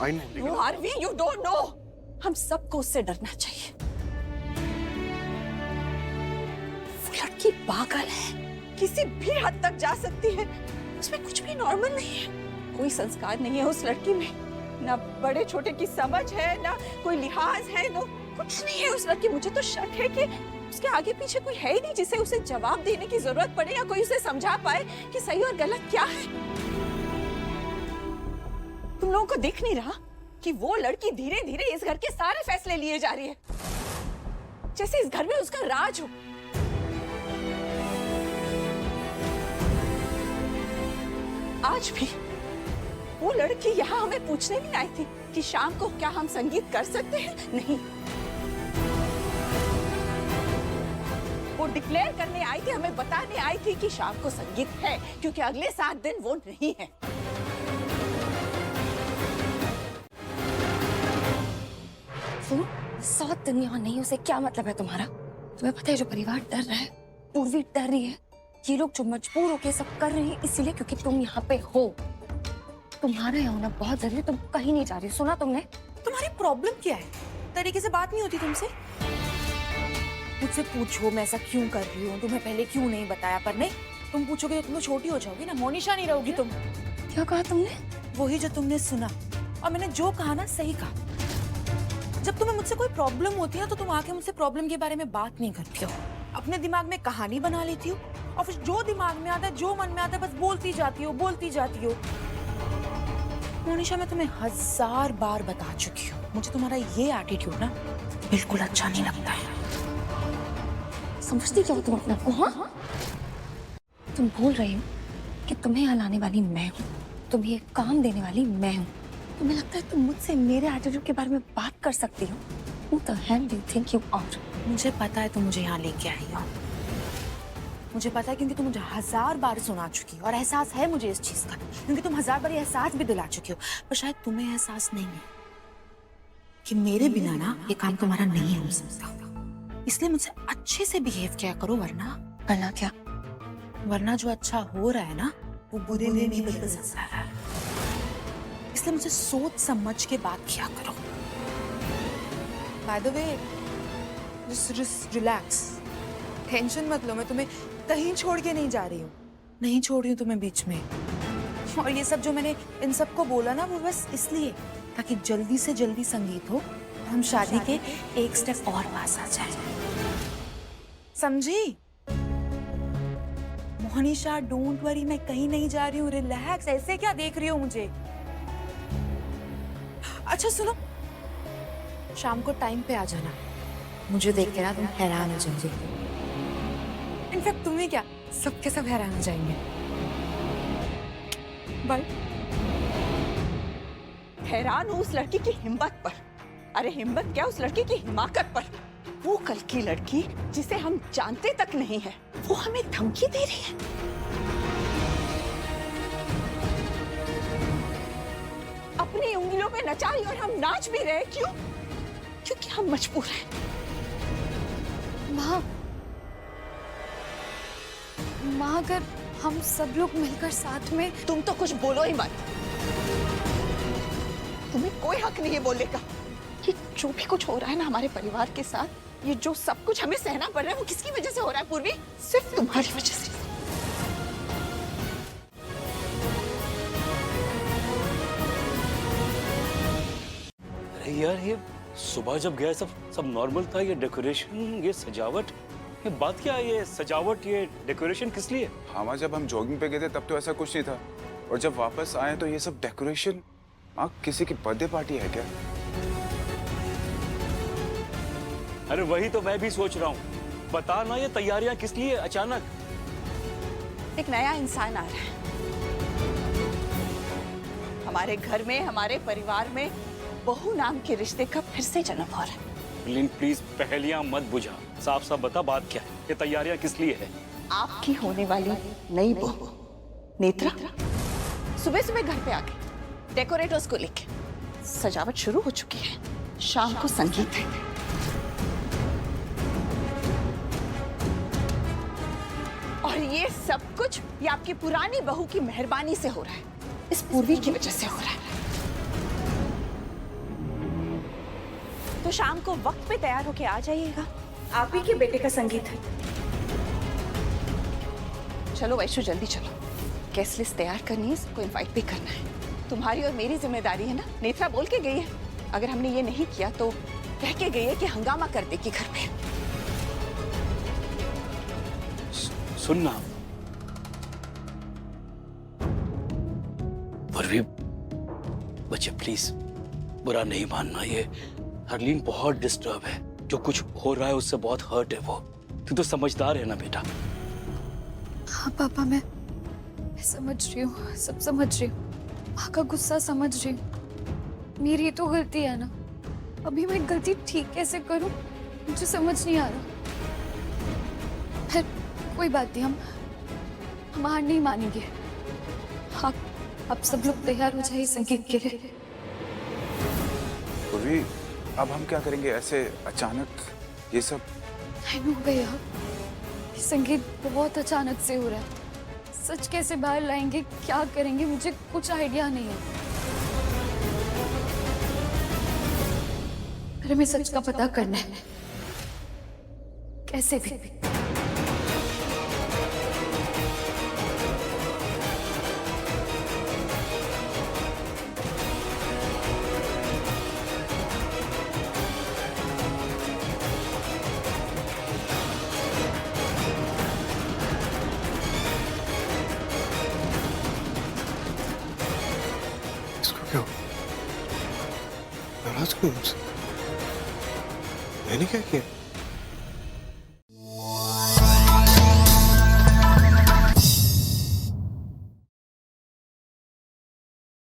Fine. No Aarvi, you don't know. हम सबको उससे डरना चाहिए। वो लड़की पागल है, किसी भी हद तक जा सकती है। उसमें कुछ भी नॉर्मल नहीं है। कोई संस्कार नहीं है उस लड़की में, ना बड़े छोटे की समझ है, ना कोई लिहाज है, ना कुछ नहीं है उस लड़की। मुझे तो शक है कि उसके आगे पीछे कोई है ही नहीं जिसे उसे जवाब देने की जरूरत पड़े या कोई उसे समझा पाए कि सही और गलत क्या है। तुम लोगों को दिख नहीं रहा कि वो लड़की धीरे धीरे इस घर के सारे फैसले लिए जा रही है, जैसे इस घर में उसका राज हो। आज भी वो लड़की यहाँ हमें पूछने नहीं आई थी कि शाम को क्या हम संगीत कर सकते हैं? नहीं, वो डिक्लेयर करने आई थी, हमें बताने आई थी कि शाम को संगीत है, क्योंकि अगले 7 दिन वो नहीं है। सुनो, 7 दिन यहाँ नहीं, उसे क्या मतलब है तुम्हारा? तुम्हें पता है जो परिवार डर रहा है, पूर्वी डर रही है, ये लोग जो मजबूर होके सब कर रहे हैं इसीलिए क्योंकि तुम यहाँ पे हो। तुम्हारा यहाँ होना बहुत जरूरी है, तुम कहीं नहीं जा रही। सुना तुमने? तुम्हारी प्रॉब्लम क्या है? तरीके से बात नहीं होती तुमसे? मुझसे पूछो मैं ऐसा क्यों कर रही हूँ, तुम्हें पहले क्यों नहीं बताया? पर नहीं, तुम पूछोगे तो तुम तो छोटी हो जाओगी ना, मोनिशा नहीं रहोगी तुम। क्या कहा तुमने? वही जो तुमने सुना, और मैंने जो कहा ना सही कहा। जब तुम्हें मुझसे कोई प्रॉब्लम होती है तो तुम आके मुझसे प्रॉब्लम के बारे में बात नहीं करती हो, अपने दिमाग में कहानी बना लेती हो, और फिर जो दिमाग में आता है, जो मन में आता है, बस बोलती जाती हो, बोलती जाती हो। मोनिशा, मैं तुम्हें 1000 बार बता चुकी हूँ, मुझे तुम्हारा ये एटीट्यूड ना बिल्कुल अच्छा नहीं लगता है। समझती क्या हो तुम अपने आप को? हाँ, तुम बोल रही हो कि तुम्हें यहाँ लाने वाली मैं हूँ, तुम्हें ये काम देने वाली मैं हूँ। तुम्हें लगता है तुम मुझसे मेरे एटीट्यूड के बारे में बात कर सकती हो? Who the hell do you think you are? मुझे पता है तुम मुझे यहाँ लेके आई हो, मुझे पता है, क्योंकि तुम मुझे 1000 बार सुना चुकी हो, और एहसास है मुझे इस चीज का, क्योंकि तुम 1000 बार ये एहसास भी दिला चुकी हो। पर शायद तुम्हें एहसास नहीं है कि मेरे बिना ना ये काम तुम्हारा नहीं हो सकता, इसलिए मुझसे अच्छे से बिहेव किया करो, वरना क्या? वरना जो अच्छा हो रहा है ना वो बुरे में नहीं बदल सकता है। इसलिए मुझे सोच समझ के बात किया करो। By the way, just relax, tension मत लो, मैं तुम्हें कहीं छोड़ के नहीं जा रही हूँ, नहीं छोड़ रही हूँ तुम्हें बीच में। और ये सब जो मैंने इन सबको बोला ना, वो बस इसलिए ताकि जल्दी से जल्दी संगीत हो, हम शादी के एक स्टेप और पास आ जाए, समझी? मोनिशा, डोंट वरी, मैं कहीं नहीं जा रही हूँ, रिलैक्स। ऐसे क्या देख रही हो मुझे? अच्छा सुनो, शाम को टाइम पे आ जाना, मुझे देख के ना तुम हैरान हो जाओगे। इनफैक्ट तुम्हें क्या, सबके सब हैरान हो जाएंगे। बाय। हैरान हूँ उस लड़की की हिम्मत पर। अरे हिम्मत क्या, उस लड़की की हिमाकत पर। वो कल की लड़की जिसे हम जानते तक नहीं है, वो हमें धमकी दे रही है। अपनी उंगलियों पे नचा रही और हम नाच भी रहे। क्यों? क्योंकि हम मजबूर हैं। माँ, अगर हम सब लोग मिलकर साथ में। तुम तो कुछ बोलो ही मत। तुम्हें कोई हक नहीं है बोलने का। ये जो भी कुछ हो रहा है ना हमारे परिवार के साथ, ये जो सब कुछ हमें सहना पड़ रहा है, वो किसकी वजह से हो रहा है पूर्वी? सिर्फ तुम्हारी वजह से। अरे यार, ये सुबह जब गया सब नॉर्मल था। ये डेकोरेशन, ये सजावट, ये बात क्या है? ये सजावट, ये डेकोरेशन किस लिए? हाँ, जब हम जॉगिंग पे गए थे तब तो ऐसा कुछ नहीं था, और जब वापस आए तो ये सब डेकोरेशन। हाँ, किसी की बर्थडे पार्टी है क्या? अरे वही तो मैं भी सोच रहा हूँ। बता ना, ये तैयारियां किस लिए अचानक? एक नया इंसान आ रहा है हमारे घर में, हमारे परिवार में। बहू नाम के रिश्ते का फिर से जन्म हो रहा है। लिन प्लीज पहेलियां मत बुझा, साफ साफ बता बात क्या है? ये तैयारियां किस लिए है? आपकी होने वाली नई बहू नेत्रा सुबह सुबह घर पे आ गई डेकोरेटर्स को लेके। सजावट शुरू हो चुकी है, शाम को संगीत है। और ये सब कुछ ये आपकी पुरानी बहू की मेहरबानी से हो रहा है, इस पूर्वी की वजह से हो रहा है। तो शाम को वक्त पे तैयार होके आ जाइएगा। आप ही के बेटे का संगीत है। चलो वैशु जल्दी चलो, गेस्ट लिस्ट तैयार करनी है, सबको इनवाइट भी करना है। तुम्हारी और मेरी जिम्मेदारी है ना। नेत्रा बोल के गई है, अगर हमने ये नहीं किया तो कह के गई है कि हंगामा कर देगी घर पे। सुनना पूर्वी, बच्चे प्लीज बुरा नहीं मानना, ये हरलीन बहुत डिस्टर्ब है। जो कुछ हो रहा है उससे बहुत हर्ट है वो। तू तो समझदार है ना बेटा। हाँ पापा, मैं समझ रही हूँ, सब समझ रही हूँ। माँ का गुस्सा समझ रही हूँ। मेरी तो गलती है ना। अभी मैं गलती ठीक कैसे करूँ, मुझे समझ नहीं आ रहा। फिर कोई बात नहीं, हम हार नहीं मानेंगे। हाँ, अब सब लोग तैयार हो जाइए संगीत के लिए। पूर्वी, अब हम क्या करेंगे ऐसे अचानक ये सब? आई नो भैया, ये संगीत बहुत अचानक से हो रहा है। सच कैसे बाहर लाएंगे, क्या करेंगे, मुझे कुछ आइडिया नहीं है। पर हमें सच का पता करना है, कैसे भी। इसको क्या? नाराज क्यों मुझसे? मैंने क्या किया?